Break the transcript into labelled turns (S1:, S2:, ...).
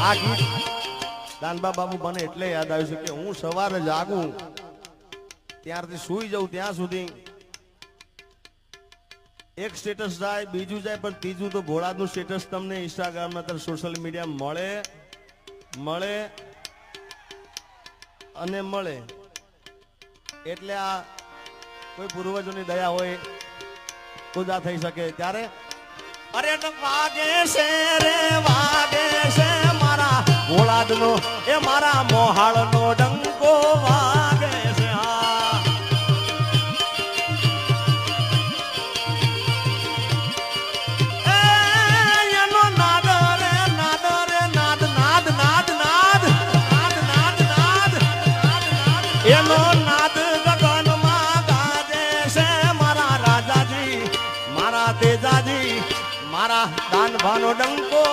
S1: આ ગીત દાનબા બાબુ મને એટલે યાદ આવ્યું છે કે હું સવારે જાગું ત્યારથી સુઈ જાઉં ત્યાં સુધી એક સ્ટેટસ જાય, બીજું જાય, પણ ત્રીજું તો ભોળાનું સ્ટેટસ તમને ઇન્સ્ટાગ્રામ પર સોશિયલ મીડિયા મળે અને મળે. એટલે આ કોઈ પૂર્વજોની દયા હોય તો જ આ થઈ શકે. ત્યારે અરે વાગે છે રે વાગે છે મારા ભોળાદનો એ મારા મોહાળનો ડંકો વાગે છે. એનો નાદ ગગનમાં ગાજે છે મારા રાજાજી, મારા તેજાજી, મારા દાનભાનો ડંકો.